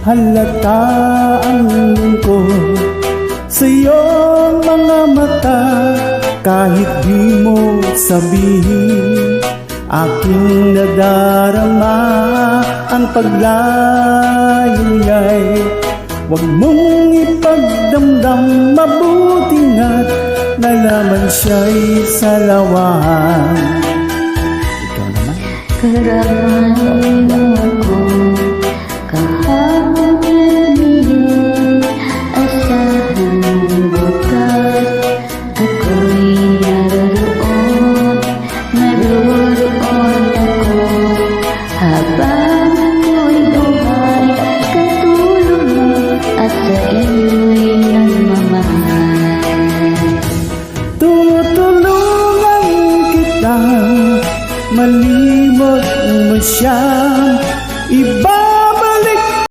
halata ang lungkot sa iyong mga mata. Kahit di mo sabihin, aking nadarama ang paglayo niya'y huwag mong ipagdamdam, mabuti na't nalaman siya'y salawan. Ikaw naman. Karaman mo ako kahapon.